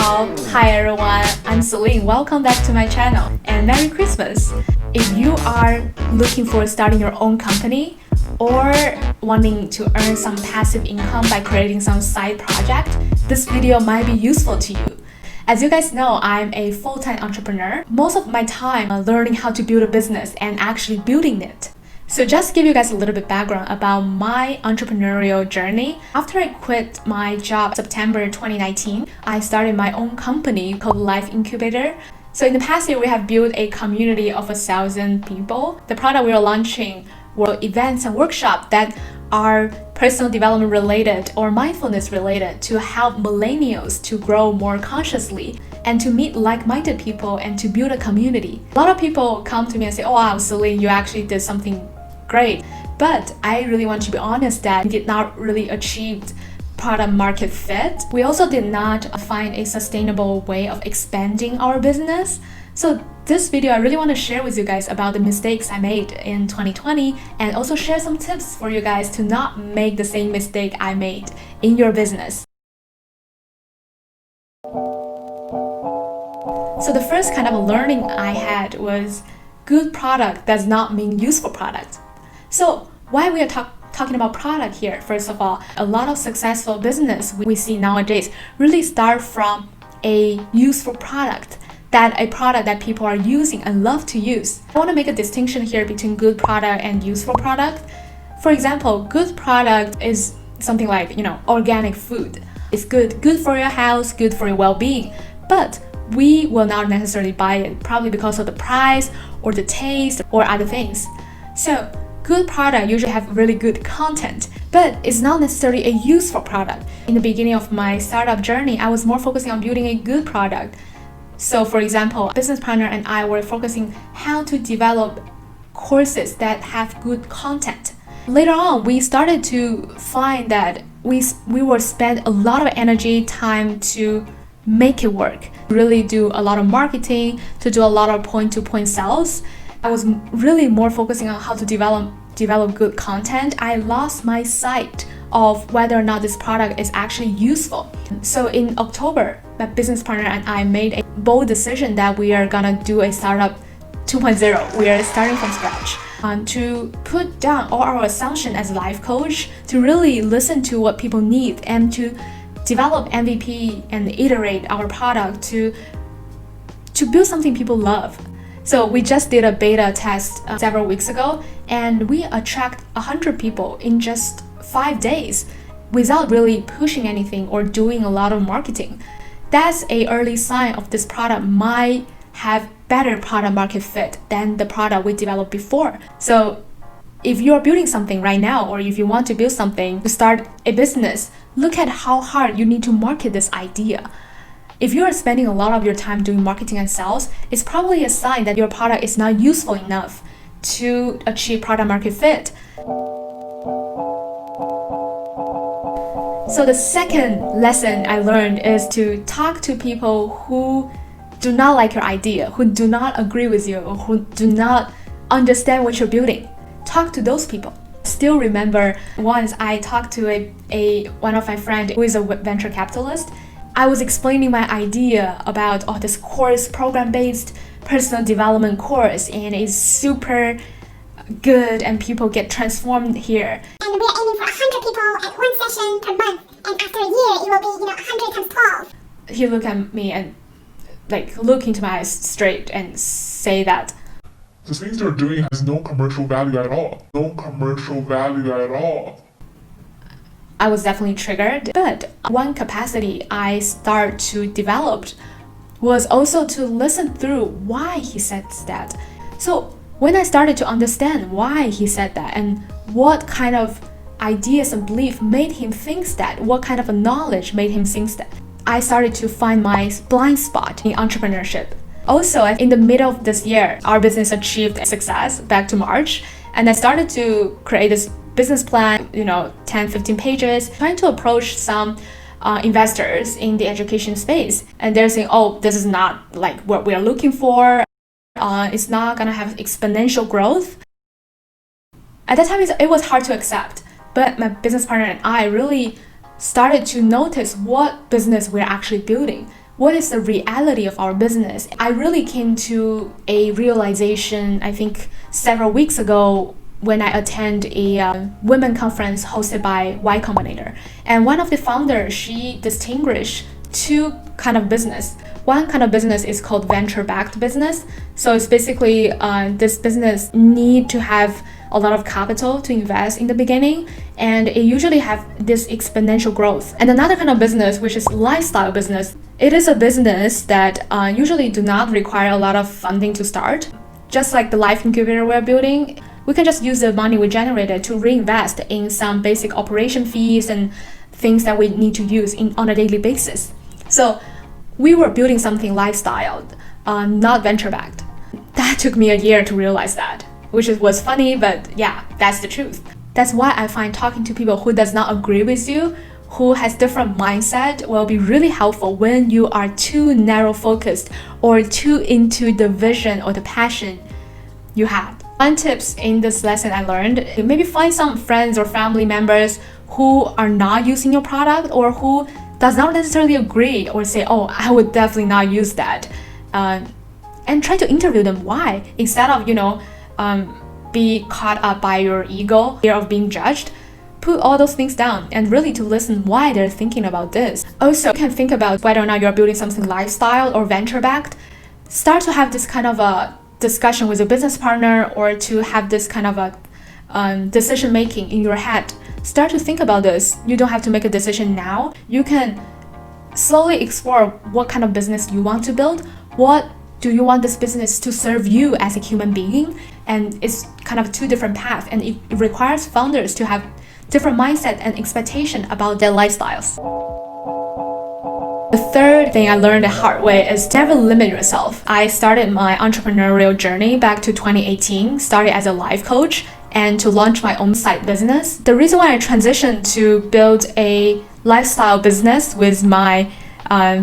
好 Hi everyone, I'm Celine. Welcome back to my channel and Merry Christmas. If you are looking for starting your own company or wanting to earn some passive income by creating some side project, this video might be useful to you. As you guys know, I'm a full-time entrepreneur. Most of my time learning how to build a business and actually building it. So just to give you guys a little bit background about my entrepreneurial journey. After I quit my job September 2019, I started my own company called Life Incubator. So in the past year, we have built a community of 1,000 people. The product we are launching were events and workshops that are personal development related or mindfulness related to help millennials to grow more consciously and to meet like-minded people and to build a community. A lot of people come to me and say, oh wow, Celine, you actually did something great. But I really want to be honest that we did not really achieve product market fit. We also did not find a sustainable way of expanding our business. So this video, I really want to share with you guys about the mistakes I made in 2020 and also share some tips for you guys to not make the same mistake I made in your business. So the first kind of learning I had was good product does not mean useful product. So why we are talking about product here? First of all, a lot of successful business we see nowadays really start from a useful product, that a product that people are using and love to use. I want to make a distinction here between good product and useful product. For example, good product is something like, organic food. It's good for your health, good for your well-being, but we will not necessarily buy it, probably because of the price or the taste or other things. So good product usually have really good content, but it's not necessarily a useful product. In the beginning of my startup journey, I was more focusing on building a good product. So for example, a business partner and I were focusing how to develop courses that have good content. Later on, we started to find that we will spend a lot of energy, time to make it work, really do a lot of marketing, to do a lot of point-to-point sales. I was really more focusing on how to develop good content. I lost my sight of whether or not this product is actually useful. So in October, my business partner and I made a bold decision that we are gonna do a startup 2.0. We are starting from scratch. To put down all our assumption as a life coach, to really listen to what people need and to develop MVP and iterate our product to build something people love. So we just did a beta test several weeks ago, and we attract 100 people in just 5 days without really pushing anything or doing a lot of marketing. That's an early sign of this product might have better product market fit than the product we developed before. So if you're building something right now, or if you want to build something to start a business, look at how hard you need to market this idea. If you are spending a lot of your time doing marketing and sales, it's probably a sign that your product is not useful enough to achieve product market fit. So the second lesson I learned is to talk to people who do not like your idea, who do not agree with you, or who do not understand what you're building. Talk to those people. Still remember once I talked to one of my friends who is a venture capitalist. I was explaining my idea about this course, program-based personal development course, and it's super good and people get transformed here. And we're aiming for 100 people at one session per month, and after a year it will be 100 times 12. He looked at me and look into my eyes straight and say that the things they're doing has no commercial value at all. No commercial value at all. I was definitely triggered, but one capacity I started to develop was also to listen through why he said that. So when I started to understand why he said that and what kind of ideas and belief made him think that, what kind of a knowledge made him think that, I started to find my blind spot in entrepreneurship. Also, in the middle of this year, our business achieved success back to March, and I started to create this business plan, 10, 15 pages, trying to approach some investors in the education space. And they're saying, oh, this is not like what we're looking for. It's not gonna have exponential growth. At that time, it was hard to accept. But my business partner and I really started to notice what business we're actually building. what is the reality of our business. I really came to a realization, I think, several weeks ago when I attended a women conference hosted by Y Combinator. And one of the founders, she distinguished two kind of business. One kind of business is called venture-backed business. So it's basically this business need to have a lot of capital to invest in the beginning, and it usually have this exponential growth. And another kind of business, which is lifestyle business, it is a business that usually do not require a lot of funding to start. Just like the life incubator we're building, we can just use the money we generated to reinvest in some basic operation fees and things that we need to use on a daily basis. So we were building something lifestyle, not venture-backed. That took me a year to realize that, which was funny, but yeah, that's the truth. That's why I find talking to people who does not agree with you, who has different mindset, will be really helpful when you are too narrow focused or too into the vision or the passion you had. One tips in this lesson I learned, maybe find some friends or family members who are not using your product or who does not necessarily agree or say, oh, I would definitely not use that. And try to interview them why, instead of, be caught up by your ego, fear of being judged. Put all those things down and really to listen why they're thinking about this. Also, you can think about whether or not you're building something lifestyle or venture-backed. Start to have this kind of a discussion with a business partner or to have this kind of a decision-making in your head. Start to think about this. You don't have to make a decision now. You can slowly explore what kind of business you want to build. What do you want this business to serve you as a human being? And it's kind of two different paths, and it requires founders to have different mindset and expectation about their lifestyles. The third thing I learned the hard way is never limit yourself. I started my entrepreneurial journey back to 2018, started as a life coach and to launch my own side business. The reason why I transitioned to build a lifestyle business with my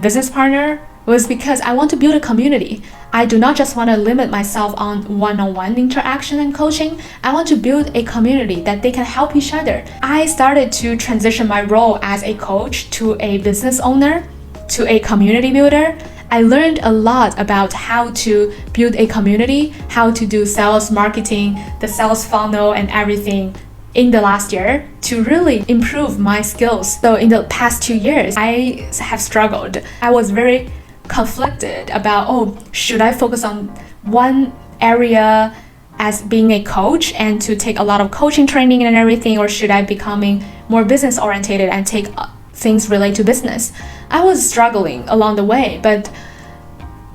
business partner was because I want to build a community. I do not just want to limit myself on one-on-one interaction and coaching. I want to build a community that they can help each other. I started to transition my role as a coach to a business owner, to a community builder. I learned a lot about how to build a community, how to do sales, marketing, the sales funnel and everything in the last year to really improve my skills. So in the past 2 years, I have struggled. I was very conflicted about, should I focus on one area as being a coach and to take a lot of coaching training and everything, or should I becoming more business oriented and take things related to business? I was struggling along the way, but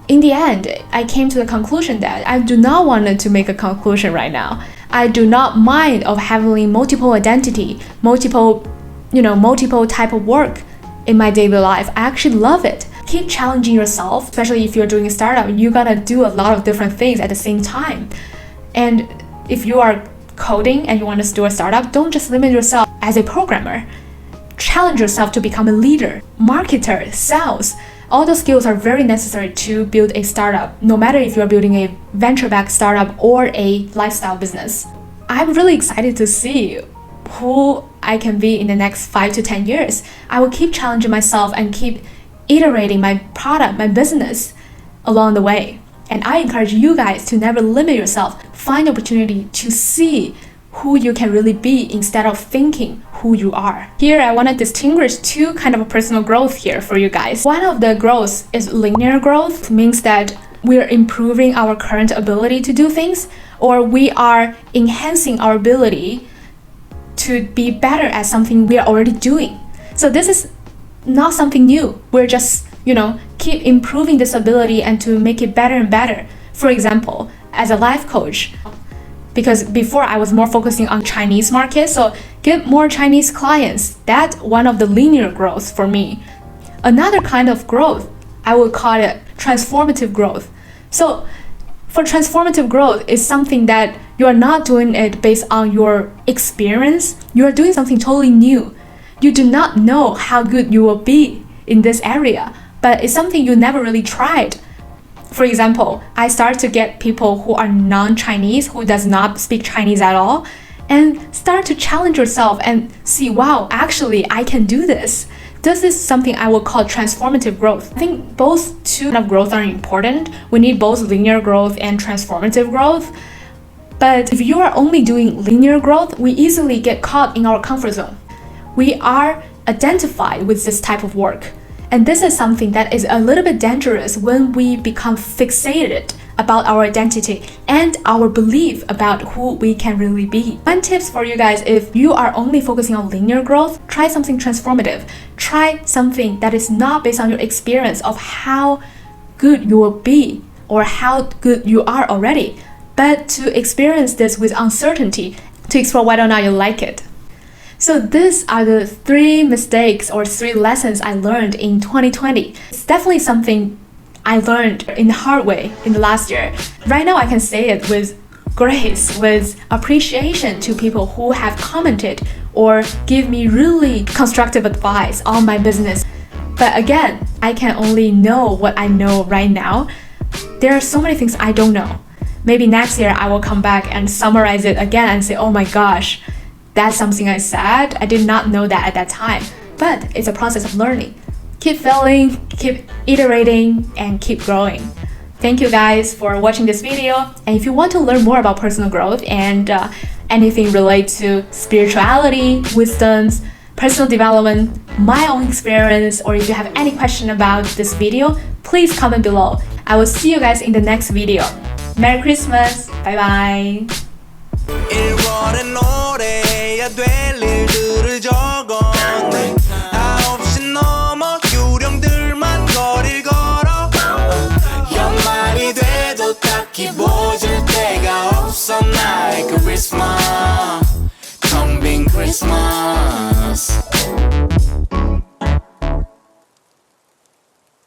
in the end, I came to the conclusion that I do not want to make a conclusion right now. I do not mind of having multiple identity, multiple type of work in my daily life. I actually love it. Keep challenging yourself, especially if you're doing a startup. You gotta do a lot of different things at the same time. And if you are coding and you want to do a startup, don't just limit yourself as a programmer. Challenge yourself to become a leader, marketer, sales. All those skills are very necessary to build a startup, no matter if you're building a venture-backed startup or a lifestyle business. I'm really excited to see who I can be in the next 5 to 10 years. I will keep challenging myself and keep iterating my product, my business along the way. And I encourage you guys to never limit yourself. Find opportunity to see who you can really be instead of thinking who you are. Here, I want to distinguish two kind of personal growth here for you guys. One of the growth is linear growth. It means that we're improving our current ability to do things, or we are enhancing our ability to be better at something we are already doing. So this is not something new. We're just, keep improving this ability and to make it better and better. For example, as a life coach, because before I was more focusing on Chinese market, so get more Chinese clients. That's one of the linear growth for me. Another kind of growth, I would call it transformative growth. So for transformative growth is something that you are not doing it based on your experience. You are doing something totally new. You do not know how good you will be in this area, but it's something you never really tried. For example, I start to get people who are non-Chinese, who does not speak Chinese at all, and start to challenge yourself and see, wow, actually I can do this. This is something I would call transformative growth. I think both two kind of growth are important. We need both linear growth and transformative growth. But if you are only doing linear growth, we easily get caught in our comfort zone. We are identified with this type of work. And this is something that is a little bit dangerous when we become fixated about our identity and our belief about who we can really be. One tips for you guys, if you are only focusing on linear growth, try something transformative. Try something that is not based on your experience of how good you will be or how good you are already, but to experience this with uncertainty, to explore whether or not you like it. So these are the 3 mistakes or 3 lessons I learned in 2020. It's definitely something I learned in the hard way in the last year. Right now I can say it with grace, with appreciation to people who have commented or give me really constructive advice on my business. But again, I can only know what I know right now. There are so many things I don't know. Maybe next year I will come back and summarize it again and say, oh my gosh, that's something I said. I did not know that at that time. But it's a process of learning. Keep failing, keep iterating, and keep growing. Thank you guys for watching this video. And if you want to learn more about personal growth and anything related to spirituality, wisdoms, personal development, my own experience, or if you have any question about this video, please comment below. I will see you guys in the next video. Merry Christmas. Bye bye.